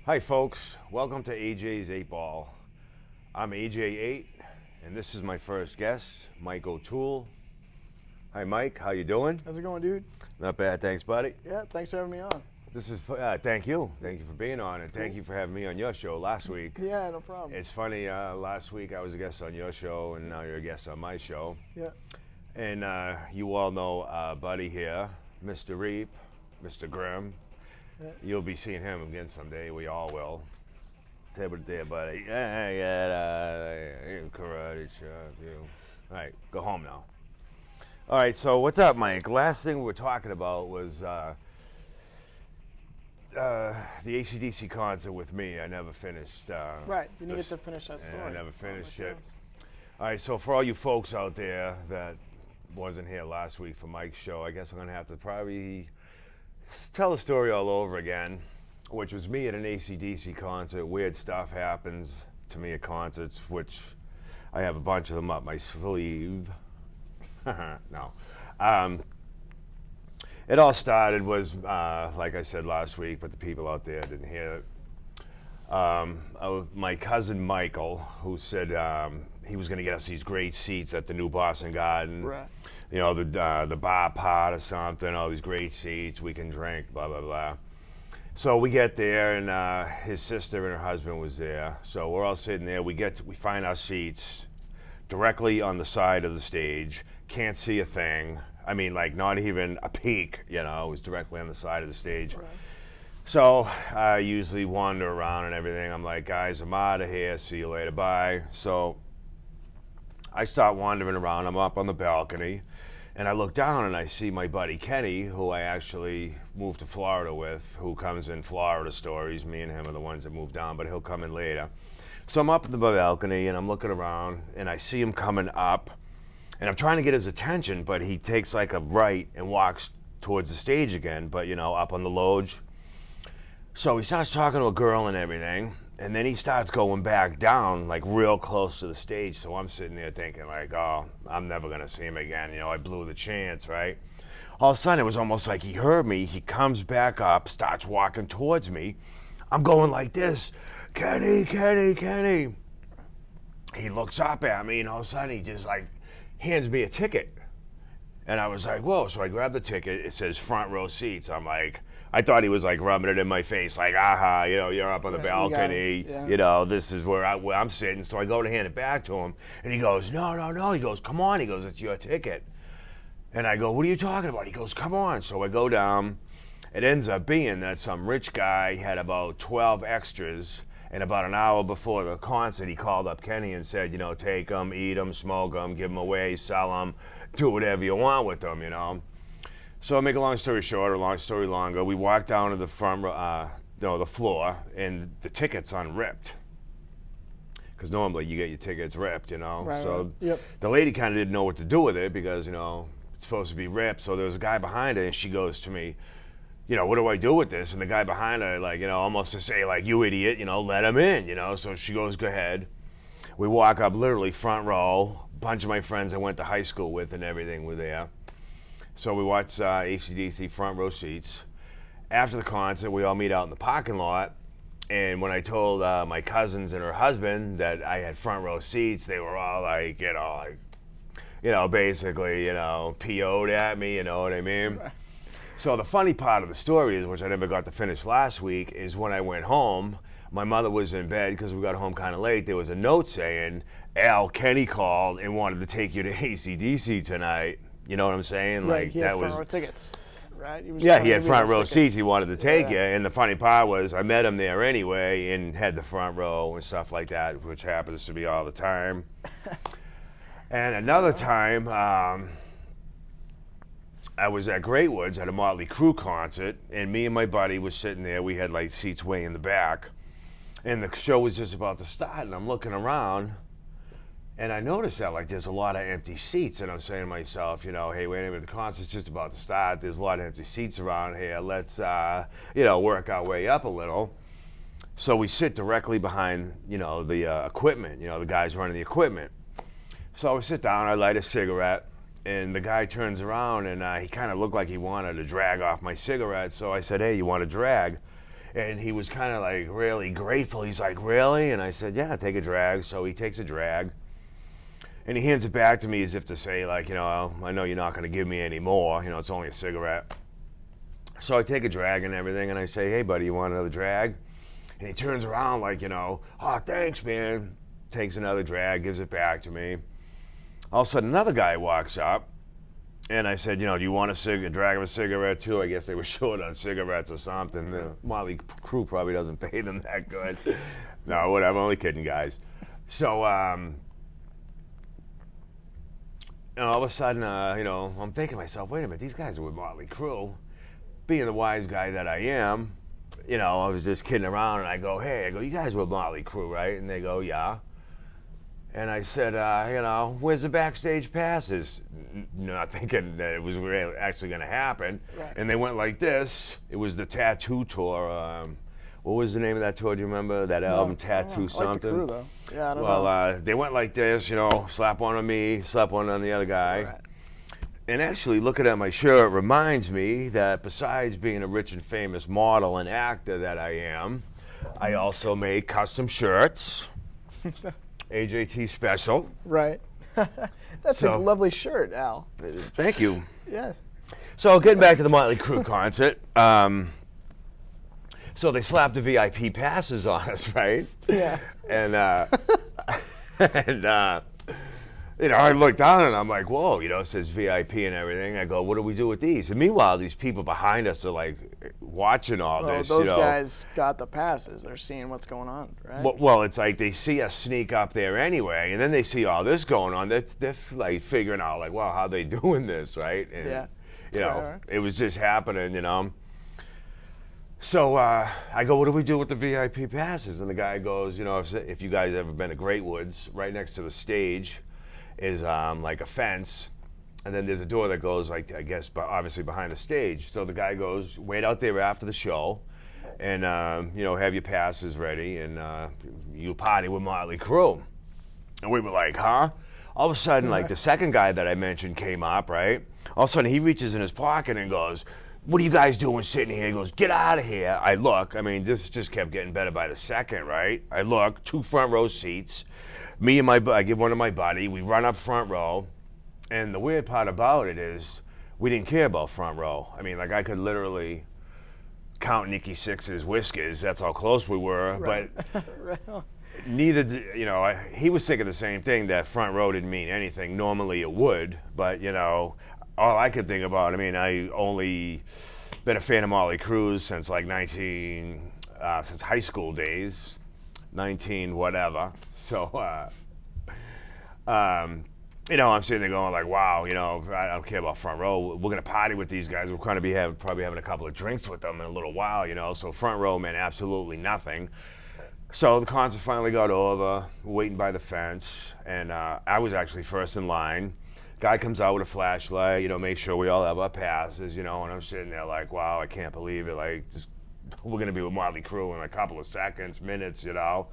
Hi folks, welcome to AJ's 8 Ball. I'm AJ8 and this is my first guest, Mike O'Toole. Hi Mike, how you doing? How's it going, dude? Not bad, thanks buddy. Yeah, thanks for having me on. This is, thank you for being on and thank you for having me on your show last week. Yeah, no problem. It's funny, last week I was a guest on your show and now you're a guest on my show. Yeah. And you all know buddy here, Mr. Reap, Mr. Grimm. Yeah. You'll be seeing him again someday. We all will. There, buddy. Karate shop. You. All right, go home now. All right. So what's up, Mike? Last thing we were talking about was the AC/DC concert with me. I never finished. Right. You needed to finish that story. I never finished it. All right. So for all you folks out there that wasn't here last week for Mike's show, I guess I'm gonna have to probably tell the story all over again, which was me at an AC/DC concert. Weird stuff happens to me at concerts, which I have a bunch of them up my sleeve. No. It all started was, like I said last week, but the people out there didn't hear it. My cousin Michael, who said he was going to get us these great seats at the new Boston Garden. Right. You know, the bar part or something, all these great seats, we can drink, blah, blah, blah. So we get there, and his sister and her husband was there. So we're all sitting there. We find our seats directly on the side of the stage. Can't see a thing. I mean, like, not even a peek, you know. It was directly on the side of the stage. Right. So I usually wander around and everything. I'm like, guys, I'm out of here. See you later. Bye. So I start wandering around. I'm up on the balcony. And I look down and I see my buddy Kenny, who I actually moved to Florida with, who comes in Florida stories. Me and him are the ones that moved down, but he'll come in later. So I'm up on the balcony and I'm looking around and I see him coming up. And I'm trying to get his attention, but he takes like a right and walks towards the stage again, but you know, up on the loge. So he starts talking to a girl and everything. And then he starts going back down, like real close to the stage. So I'm sitting there thinking like, oh, I'm never gonna see him again. You know, I blew the chance, right? All of a sudden, it was almost like he heard me. He comes back up, starts walking towards me. I'm going like this, Kenny, Kenny, Kenny. He looks up at me and all of a sudden he just like hands me a ticket. And I was like, whoa. So I grabbed the ticket. It says front row seats. I'm like, I thought he was like rubbing it in my face, like, aha, you know, you're up on the balcony, you know, this is where I'm sitting. So I go to hand it back to him, and he goes, no. He goes, come on. He goes, it's your ticket. And I go, what are you talking about? He goes, come on. So I go down. It ends up being that some rich guy had about 12 extras, and about an hour before the concert, he called up Kenny and said, you know, take them, eat them, smoke them, give them away, sell them, do whatever you want with them, you know. So make a long story short, or long story longer, we walk down to the front, the floor, and the ticket's unripped. Because normally you get your tickets ripped, you know. Right, so right. Yep. the lady kind of didn't know what to do with it because, you know, it's supposed to be ripped. So there was a guy behind her, and she goes to me, you know, what do I do with this? And the guy behind her, like, you know, almost to say, like, you idiot, you know, let him in, you know. So she goes, go ahead. We walk up, literally front row. A bunch of my friends I went to high school with and everything were there. So we watched AC/DC front row seats. After the concert, we all meet out in the parking lot. And when I told my cousins and her husband that I had front row seats, they were all like, basically, PO'd at me, you know what I mean? Right. So the funny part of the story is, which I never got to finish last week, is when I went home, my mother was in bed because we got home kind of late. There was a note saying, Al, Kenny called and wanted to take you to AC/DC tonight. You know what I'm saying? Right, like he had that front was row tickets, right? He had front row seats. He wanted to take you, and the funny part was I met him there anyway and had the front row and stuff like that, which happens to be all the time. And another time, I was at Great Woods at a Motley Crue concert, and me and my buddy was sitting there. We had like seats way in the back, and the show was just about to start, and I'm looking around. And I noticed that, like, there's a lot of empty seats, and I'm saying to myself, you know, hey, wait a minute, the concert's just about to start. There's a lot of empty seats around here. Let's, work our way up a little. So we sit directly behind, the equipment, the guys running the equipment. So I sit down, I light a cigarette, and the guy turns around, and he kind of looked like he wanted to drag off my cigarette. So I said, hey, you want to drag? And he was kind of like really grateful. He's like, really? And I said, yeah, take a drag. So he takes a drag. And he hands it back to me as if to say, like, I know you're not going to give me any more. It's only a cigarette. So I take a drag and everything, and I say, hey, buddy, you want another drag? And he turns around like, oh, thanks, man. Takes another drag, gives it back to me. All of a sudden, another guy walks up, and I said, do you want a drag of a cigarette, too? I guess they were short on cigarettes or something. The Motley crew probably doesn't pay them that good. No, whatever, only kidding, guys. So, and all of a sudden, I'm thinking to myself, wait a minute, these guys are with Motley Crue. Being the wise guy that I am, I was just kidding around, and I go, you guys were Motley Crue, right? And they go, yeah. And I said, where's the backstage passes? Not thinking that it was really actually going to happen. Right. And they went like this. It was the Tattoo Tour. What was the name of that tour? Do you remember that album, Tattoo something? I like the Crew, though. Yeah, I don't know. Well, they went like this, slap one on me, slap one on the other guy. Right. And actually, looking at my shirt reminds me that besides being a rich and famous model and actor that I am, I also make custom shirts. AJT special. Right. That's a lovely shirt, Al. Thank you. Yes. So getting back to the Motley Crue concert, so they slapped the VIP passes on us, right? Yeah. And I looked down and I'm like, whoa, it says VIP and everything. I go, what do we do with these? And meanwhile, these people behind us are like watching all this. Those guys got the passes. They're seeing what's going on, right? Well, it's like they see us sneak up there anyway, and then they see all this going on. They're like figuring out, like, wow, how they doing this, right? And, yeah. It was just happening, So I go, what do we do with the VIP passes? And the guy goes, if you guys ever been to Great Woods, right next to the stage is like a fence, and then there's a door that goes, like, I guess, obviously behind the stage. So the guy goes, wait out there after the show, and have your passes ready, and you party with Motley Crue. And we were like, huh? All of a sudden, like, the second guy that I mentioned came up, right? All of a sudden, he reaches in his pocket and goes, what are you guys doing sitting here? He goes, get out of here. I look, this just kept getting better by the second, right? I look, 2 front row seats. Me and I give one to my buddy. We run up front row. And the weird part about it is we didn't care about front row. like, I could literally count Nikki Sixx's whiskers. That's how close we were. Right. But Right. neither, he was thinking the same thing, that front row didn't mean anything. Normally it would. But, all I could think about, I only been a fan of Motley Crue since like since high school days. 19 whatever. So I'm sitting there going like, wow, I don't care about front row. We're gonna party with these guys. We're gonna be probably having a couple of drinks with them in a little while, so front row meant absolutely nothing. So the concert finally got over, waiting by the fence, and I was actually first in line. Guy comes out with a flashlight, make sure we all have our passes, and I'm sitting there like, wow, I can't believe it. Like, we're going to be with Motley Crue in a couple of seconds, minutes, The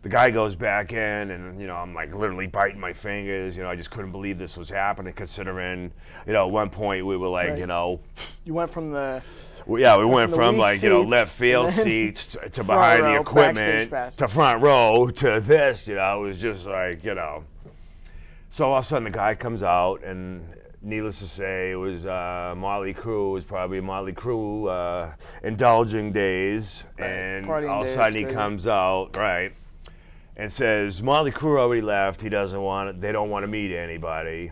guy goes back in, and, I'm like literally biting my fingers. I just couldn't believe this was happening, considering, at one point we were like, right. You went from the... Yeah, we went from like, seats, left field seats to behind the equipment to front row to this, it was just like, So all of a sudden the guy comes out, and needless to say, it was Motley Crue. It was probably Motley Crue indulging days. Right. And Partying all of a days, sudden he crazy. comes out, right, and says, Motley Crue already left. They don't want to meet anybody.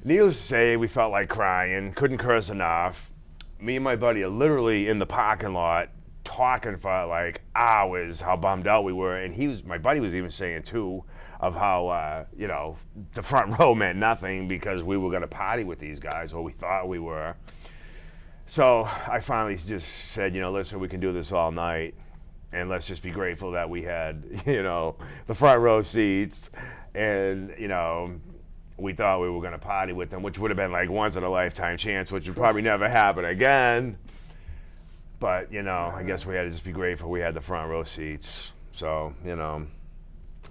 Needless to say, we felt like crying, couldn't curse enough. Me and my buddy are literally in the parking lot talking for like hours how bummed out we were, and my buddy was even saying too of how the front row meant nothing because we were going to party with these guys, or we thought we were. So I finally just said, listen, we can do this all night, and let's just be grateful that we had the front row seats, and we thought we were going to party with them, which would have been like once in a lifetime chance, which would probably never happen again. But, I guess we had to just be grateful we had the front row seats. So,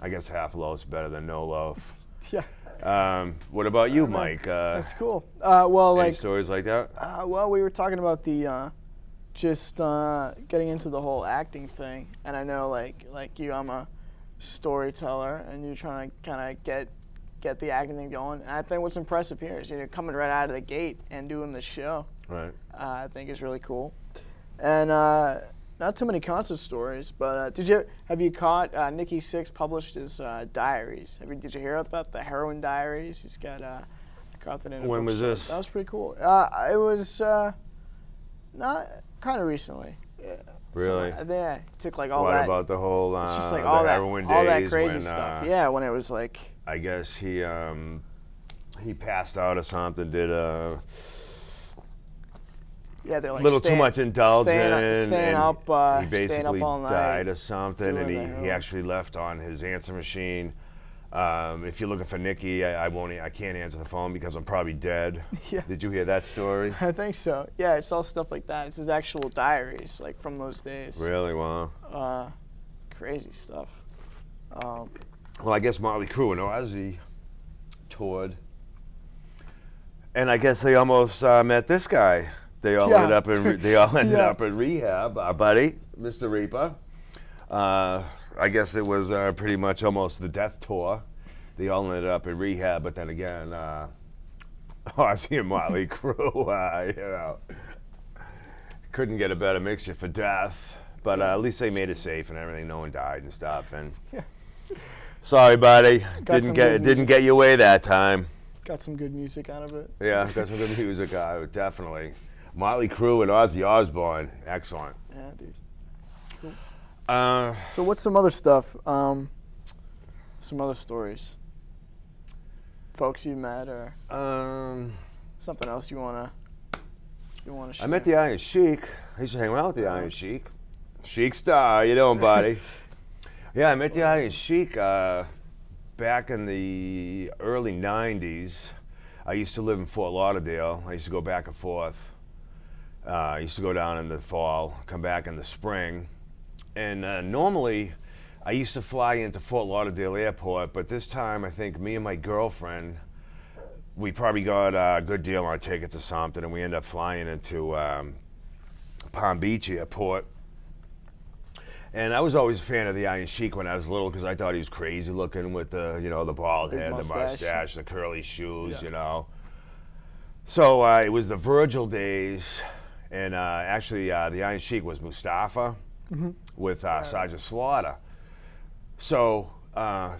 I guess half loaf's better than no loaf. Yeah. What about you, Mike? That's cool. Well, any like stories like that? well, we were talking about the just getting into the whole acting thing, and I know like you, I'm a storyteller, and you're trying to kind of get the acting thing going. And I think what's impressive here is coming right out of the gate and doing the show. Right. I think is really cool, and not too many concert stories. But have you caught Nikki Sixx published his diaries? Did you hear about the heroin diaries? He's got caught that in a When was bookstore. this? That was pretty cool. It was not kind of recently. Yeah. Really? So, yeah, it took like all What that. about the whole It's just like the all heroin that, all that days crazy when, stuff. Yeah, when it was like. I guess he passed out or something. Did a Yeah, they're like little too much indulgence. staying up, he basically staying up all night, died or something, and doing the he heroin. actually left on his answer machine. If you're looking for Nikki, I can't answer the phone because I'm probably dead. Yeah. Did you hear that story? I think so. Yeah, it's all stuff like that. It's his actual diaries, like from those days. Really? Wow. Crazy stuff. Well, I guess Motley Crue and Ozzy toured, and I guess they almost met this guy. They all ended up in up in rehab. Our buddy, Mr. Reaper. I guess it was pretty much almost the death tour. They all ended up in rehab, but then again, Ozzy and Motley Crue, couldn't get a better mixture for death. But at least they made it safe and everything. No one died and stuff. And sorry, buddy, didn't get your way that time. Got some good music out of it. Yeah, got some good music out of it, definitely. Motley Crue and Ozzy Osbourne, excellent. Yeah, dude. Cool. So what's some other stuff? Some other stories. Folks you met, or something else you wanna share? I met the Iron Sheik. I used to hang around with the Iron Sheik. Sheik Star, how you doing, buddy? Yeah, I met the Iron Sheik back in the early '90s. I used to live in Fort Lauderdale. I used to go back and forth. I used to go down in the fall, come back in the spring. And normally, I used to fly into Fort Lauderdale Airport, but this time I think me and my girlfriend, we probably got a good deal on tickets or something, and we ended up flying into Palm Beach Airport. And I was always a fan of the Iron Sheik when I was little because I thought he was crazy looking with the, the bald head, the mustache, the curly shoes, So it was the Virgil days, and actually the Iron Sheik was Mustafa with Sergeant Slaughter. So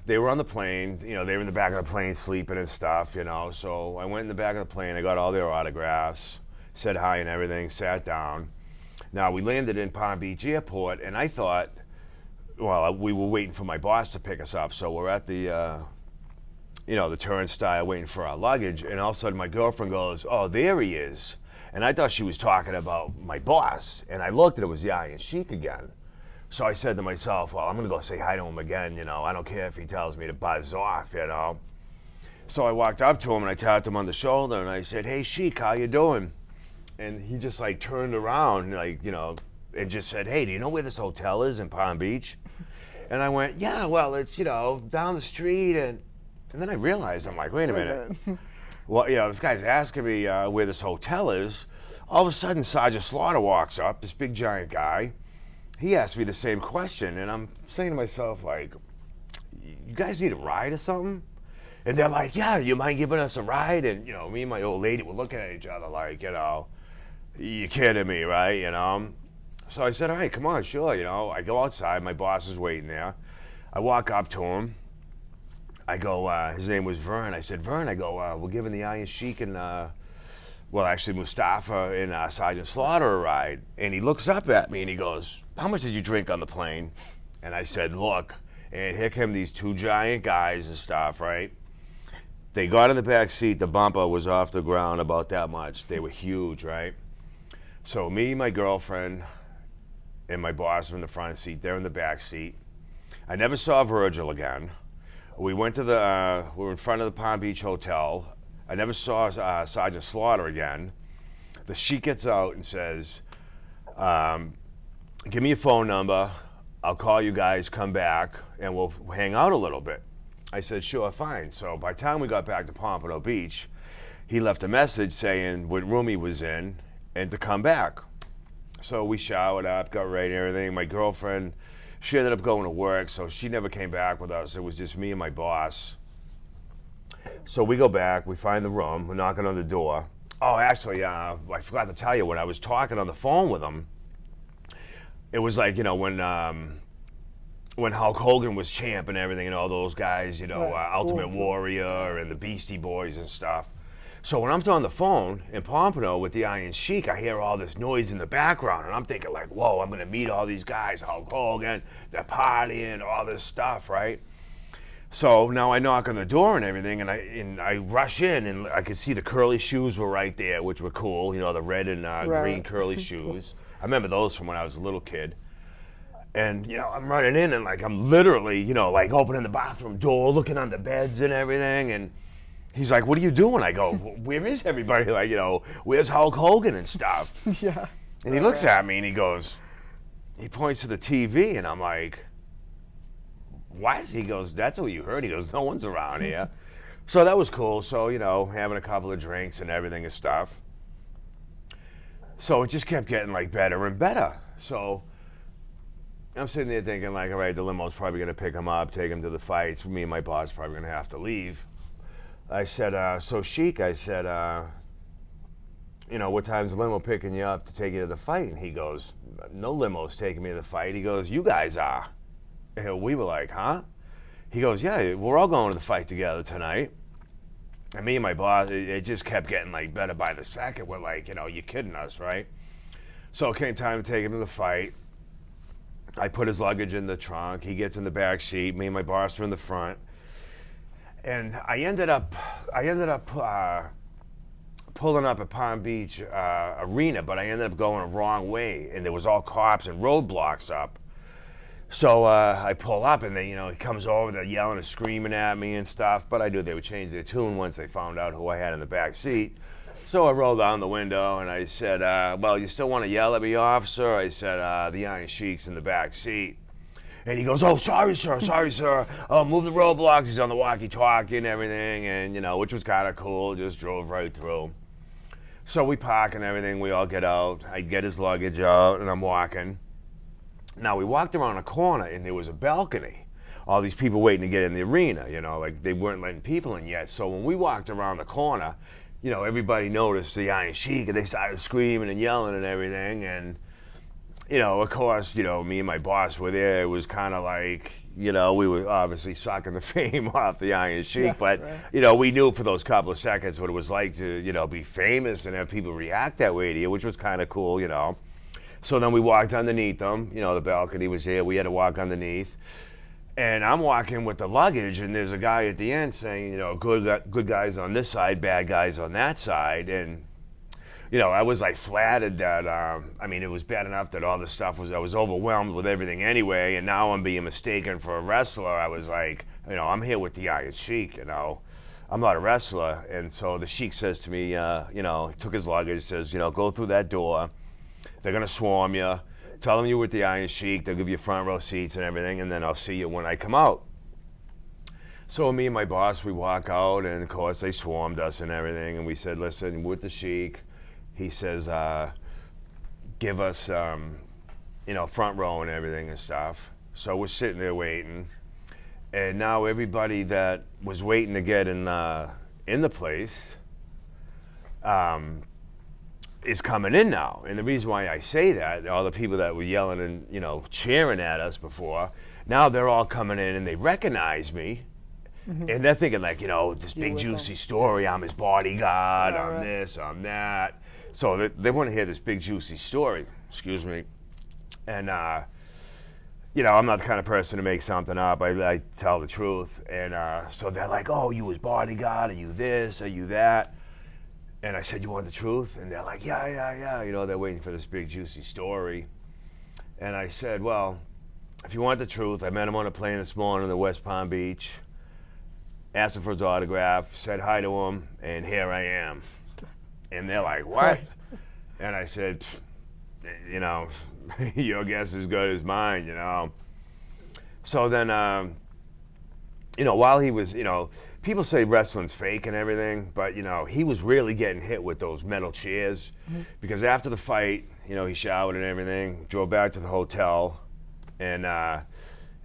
they were on the plane, they were in the back of the plane sleeping and stuff, So I went in the back of the plane, I got all their autographs, said hi and everything, sat down. Now, we landed in Palm Beach Airport, and I thought, well, we were waiting for my boss to pick us up, so we're at the, the turnstile waiting for our luggage, and all of a sudden my girlfriend goes, oh, there he is. And I thought she was talking about my boss, and I looked, and it was the Iron Sheik again. So I said to myself, well, I'm going to go say hi to him again, I don't care if he tells me to buzz off, So I walked up to him, and I tapped him on the shoulder, and I said, hey, Sheik, how you doing? And he just turned around, and just said, hey, do you know where this hotel is in Palm Beach? And I went, yeah, well, it's, down the street. And then I realized, I'm like, wait a minute. Well, this guy's asking me where this hotel is. All of a sudden, Sergeant Slaughter walks up, this big giant guy. He asked me the same question. And I'm saying to myself, you guys need a ride or something? And they're like, yeah, you mind giving us a ride? And, me and my old lady were looking at each other like, you kidding me, right? So I said, all right, come on, sure. I go outside. My boss is waiting there. I walk up to him. I go, his name was Vern. I said, Vern, we're giving the Iron Sheik and, actually Mustafa and Sergeant Slaughter a ride. And he looks up at me and he goes, how much did you drink on the plane? And I said, look. And here come these two giant guys and stuff, right? They got in the back seat. The bumper was off the ground about that much. They were huge, right? So me, my girlfriend, and my boss were in the front seat. They're in the back seat. I never saw Virgil again. We went to we were in front of the Palm Beach Hotel. I never saw Sergeant Slaughter again. The Sheik gets out and says, give me your phone number. I'll call you guys, come back, and we'll hang out a little bit. I said, sure, fine. So by the time we got back to Pompano Beach, he left a message saying what room he was in and to come back. So we showered up, got ready and everything. My girlfriend, she ended up going to work, so she never came back with us. It was just me and my boss. So we go back, we find the room, we're knocking on the door. Oh, actually, I forgot to tell you, when I was talking on the phone with him, it was like, when Hulk Hogan was champ and everything, and all those guys, Ultimate Warrior and the Beastie Boys and stuff. So when I'm on the phone in Pompano with the Iron Sheik, I hear all this noise in the background, and I'm thinking like, whoa, I'm gonna meet all these guys, Hulk Hogan, they're partying, all this stuff, right? So now I knock on the door and everything, and I rush in, and I could see the curly shoes were right there, which were cool, the red and green curly shoes. I remember those from when I was a little kid. And, I'm running in and like I'm literally, like opening the bathroom door, looking on the beds and everything. And he's like, what are you doing? I go, where is everybody? Like, where's Hulk Hogan and stuff? Yeah. And he looks at me and he points to the TV and I'm like, what? He goes, that's what you heard. He goes, no one's around here. So that was cool. So, having a couple of drinks and everything and stuff. So it just kept getting like better and better. So I'm sitting there thinking like, all right, the limo's probably going to pick him up, take him to the fights. Me and my boss probably going to have to leave. I said, so Sheik, I said, what time's the limo picking you up to take you to the fight? And he goes, no limo's taking me to the fight. He goes, you guys are. And we were like, huh? He goes, yeah, we're all going to the fight together tonight. And me and my boss, it just kept getting like better by the second. We're like, you're kidding us, right? So it came time to take him to the fight. I put his luggage in the trunk. He gets in the back seat. Me and my boss are in the front. And I ended up pulling up at Palm Beach Arena, but I ended up going the wrong way, and there was all cops and roadblocks up. So I pull up, and he comes over, they're yelling and screaming at me and stuff, but I knew they would change their tune once they found out who I had in the back seat. So I rolled down the window, and I said, well, you still want to yell at me, officer? I said, the Iron Sheik's in the back seat. And he goes, oh, sorry, sir. Oh, move the roadblocks. He's on the walkie-talkie and everything, and, which was kind of cool. Just drove right through. So we park and everything. We all get out. I get his luggage out, and I'm walking. Now, we walked around a corner, and there was a balcony. All these people waiting to get in the arena, like they weren't letting people in yet. So when we walked around the corner, everybody noticed the Iron Sheik, and they started screaming and yelling and everything. And, of course, me and my boss were there. It was kind of like, we were obviously sucking the fame off the Iron Sheik. Yeah, but, right. We knew for those couple of seconds what it was like to, be famous and have people react that way to you, which was kind of cool, So then we walked underneath them. The balcony was there. We had to walk underneath. And I'm walking with the luggage, and there's a guy at the end saying, good guys on this side, bad guys on that side. And, I was like flattered that, it was bad enough that all this stuff I was overwhelmed with everything anyway, and now I'm being mistaken for a wrestler. I was like, I'm here with the Iron Sheik, I'm not a wrestler. And so the Sheik says to me, he took his luggage, says, go through that door. They're going to swarm you. Tell them you're with the Iron Sheik. They'll give you front row seats and everything, and then I'll see you when I come out. So me and my boss, we walk out, and of course they swarmed us and everything, and we said, listen, we're with the Sheik. He says, give us, front row and everything and stuff. So we're sitting there waiting, and now everybody that was waiting to get in the place, is coming in now. And the reason why I say that, all the people that were yelling and, cheering at us before, now they're all coming in and they recognize me. Mm-hmm. And they're thinking like, this big juicy story, I'm his bodyguard, I'm right. This, I'm that. So they want to hear this big juicy story, excuse me. And, I'm not the kind of person to make something up. I tell the truth. And so they're like, oh, you his bodyguard, are you this, are you that? And I said, you want the truth? And they're like, yeah. They're waiting for this big, juicy story. And I said, well, if you want the truth, I met him on a plane this morning in West Palm Beach, asked him for his autograph, said hi to him, and here I am. And they're like, what? Right. And I said, your guess is as good as mine, So then, while he was, people say wrestling's fake and everything, but he was really getting hit with those metal chairs, mm-hmm. because after the fight, you know, he showered and everything, drove back to the hotel, and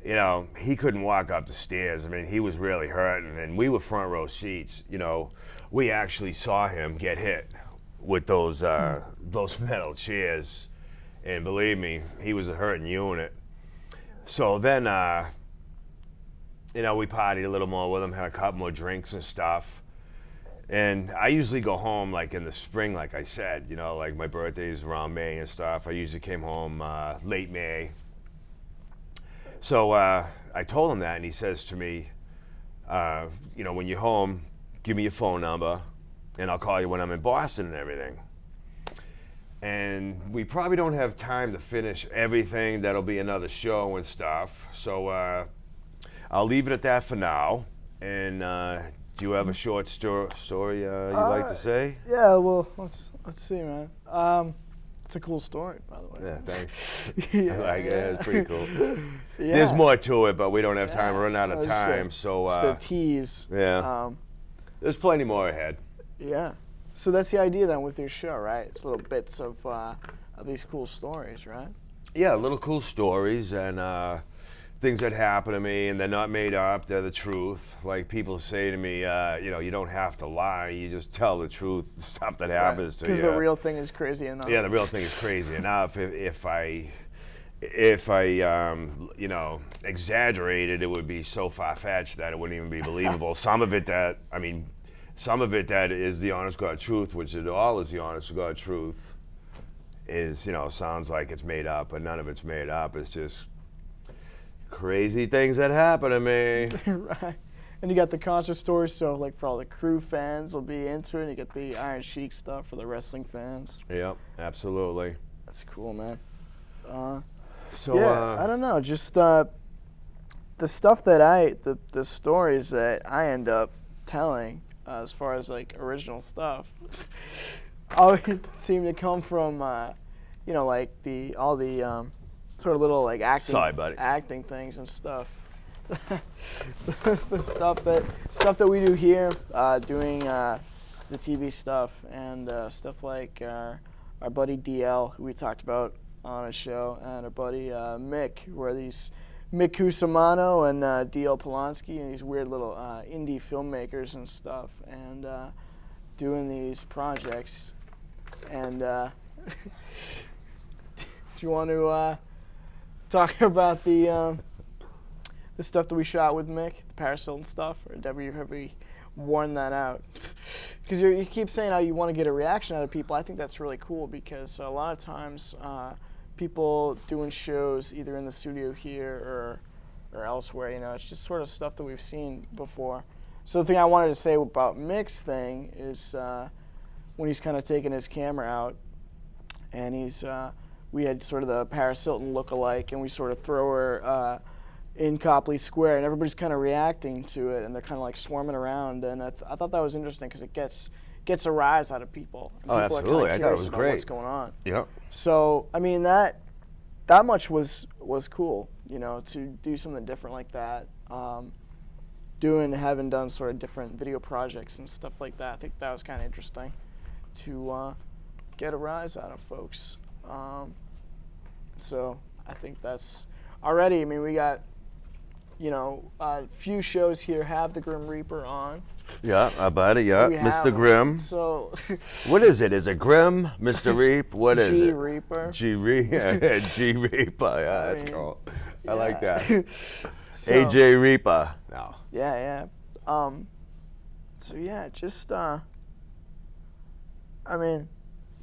you know, he couldn't walk up the stairs. I mean, he was really hurting, and we were front row seats. You know, we actually saw him get hit with those metal chairs, and believe me, he was a hurting unit. So then, you know, we partied a little more with him, had a couple more drinks and stuff. And I usually go home like in the spring, like I said, you know, like my birthday's around May and stuff. I usually came home late May. So I told him that, and he says to me, you know, when you're home, give me your phone number, and I'll call you when I'm in Boston and everything. And we probably don't have time to finish everything. That'll be another show and stuff. So I'll leave it at that for now. And do you have a short story you'd like to say? Yeah, well, let's see, man. It's a cool story, by the way. Yeah, thanks. Yeah, I like it. It's pretty cool. Yeah. There's more to it, but we don't have time. We're running out of Just time. Just So a tease. yeah, there's plenty more ahead. Yeah. So that's the idea then with your show, right? It's little bits of these cool stories, right? Yeah, little cool stories and things that happen to me, and they're not made up. They're the truth. Like people say to me, you know, you don't have to lie. You just tell the truth, the stuff that happens to you. Because the real thing is crazy enough. Yeah, the real thing is crazy enough. If I you know, exaggerated, it would be so far-fetched that it wouldn't even be believable. Some of it that is the honest God truth, which it all is the honest God truth, is, you know, sounds like it's made up, but none of it's made up. It's just crazy things that happen to me. Right. And you got the concert stories, so like for all the crew fans will be into it. You get the Iron Sheik stuff for the wrestling fans. Yep, absolutely. That's cool, man. So yeah, I don't know, just the stuff that the stories that I end up telling, as far as like original stuff, always seem to come from, you know, like all the sort of little like acting things and stuff. the stuff that we do here, doing the TV stuff and stuff like our buddy DL, who we talked about on a show, and our buddy Mick, where these Mick Cusimano and DL Polanski and these weird little indie filmmakers and stuff, and doing these projects. And do you want to talk about the stuff that we shot with Mick, the Paris Hilton stuff, or have we worn that out? Because you keep saying how you want to get a reaction out of people. I think that's really cool, because a lot of times people doing shows either in the studio here or elsewhere, you know, it's just sort of stuff that we've seen before. So the thing I wanted to say about Mick's thing is when he's kind of taking his camera out, and we had sort of the Paris Hilton look-alike, and we sort of throw her in Copley Square, and everybody's kind of reacting to it, and they're kind of like swarming around, and I thought that was interesting, because it gets a rise out of people. Oh, people absolutely! Are I kind of thought it was about great. What's going on? Yep. So I mean that much was cool, you know, to do something different like that. Having done sort of different video projects and stuff like that, I think that was kind of interesting to get a rise out of folks. So I think that's already. I mean, we got, you know, a few shows here have the Grim Reaper on. Yeah, I bet it. Yeah, Mr. Grim. So, what is it? Is it Grim, Mr. Reap? What is G it? Reaper. G Reaper. G Reaper. Yeah, that's cool. I like that. So, AJ Reaper. No. Yeah. So yeah, just I mean,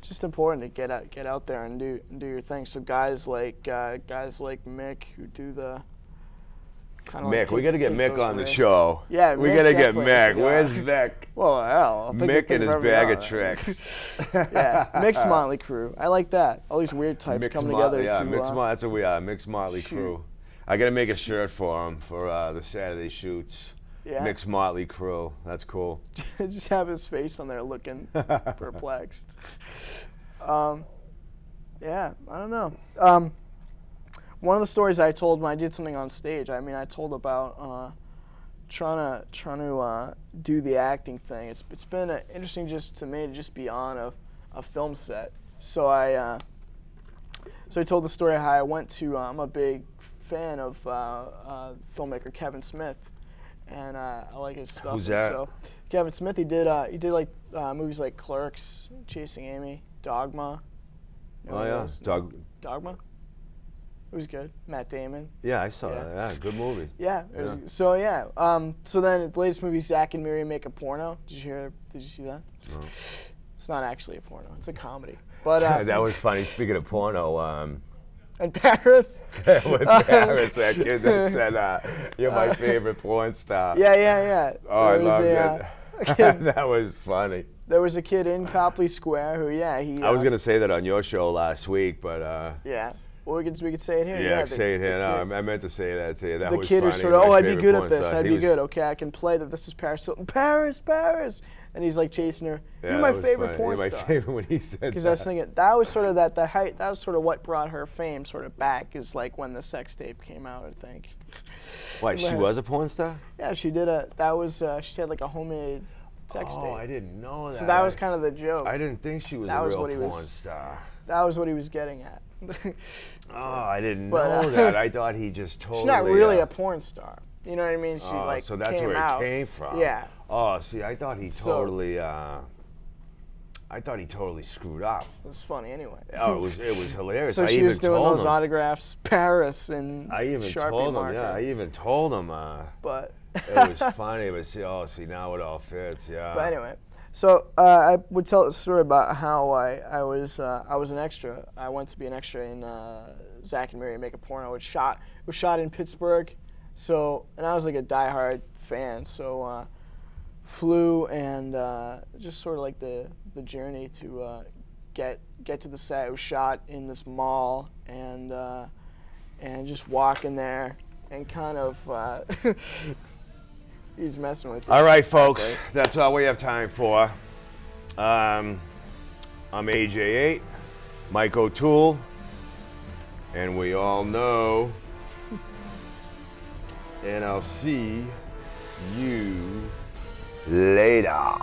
just important to get out there and do your thing. So guys like Mick, who do the kind of Mick, we got to get Mick on the risks. show. Yeah, we Mick got to get definitely. Mick. Yeah. Where's Mick? Well, hell, I'll think Mick and his bag of right? tricks. Yeah, Mick's Motley Crew. I like that. All these weird types coming together. Yeah, to, that's what we are. Mick's Motley Crew. I got to make a shirt for him for the Saturday shoots. Yeah. Mick's Motley Crew. That's cool. Just have his face on there looking perplexed. Yeah, I don't know. One of the stories I told when I did something on stage, I mean, I told about trying to do the acting thing. It's been interesting just to me to just be on a film set. So I So I told the story how I went to. I'm a big fan of filmmaker Kevin Smith, and I like his stuff. Who's that? So Kevin Smith, he did like movies like Clerks, Chasing Amy, Dogma. You know Oh what it yeah, is? Dogma. It was good. Matt Damon. Yeah, I saw Yeah. that. Yeah, good movie. Yeah. So yeah. So then the latest movie, Zach and Miri Make a Porno. Did you see that? No. It's not actually a porno. It's a comedy. But That was funny. Speaking of porno, in Paris. with Paris, that kid that said, "You're my favorite porn star." Yeah. Oh, I There was loved a it. kid, That was funny. there was a kid in Copley Square who, he. I was gonna say that on your show last week, but Yeah. Well, we could say it here. yeah, the- say it the here. kid- No, I meant to say that to you. That The was kid funny. who's sort of, My I'd be favorite good at porn this. star. I'd He be was- good. Okay, I can play that. This is Paris Hilton. Paris. And he's like chasing her. Yeah, You're my that was favorite funny. porn You're star. my favorite when he said Because that. I was thinking that was sort of the height. That was sort of what brought her fame sort of back. Is like when the sex tape came out. I think. Why, she was a porn star? Yeah, she did she had like a homemade sex tape. Oh, I didn't know that. So that was kind of the joke. I didn't think she was That a was real what he porn was- star. That was what he was getting at. Oh, I didn't But, know that. I thought he just totally. She's not really a porn star. You know what I mean? She Oh, like so that's came where out. it came from. Yeah. Oh, see, I thought he So- totally. I thought he totally screwed up. It was funny anyway. Oh, it was hilarious. So I she even was doing told those him. autographs, Paris and I even Sharpie told him. marker. Yeah, I even told him. But It was funny, but see now it all fits. Yeah. But anyway, so I would tell a story about how I was an extra. I went to be an extra in Zach and Miri Make a Porno. It was shot in Pittsburgh. So and I was like a diehard fan. So flew and just sort of like the journey to get to the set. It was shot in this mall and just walking there and kind of. He's messing with you. All right, folks, Okay. that's all we have time for. I'm AJ8, Mike O'Toole, and we all know. And I'll see you later.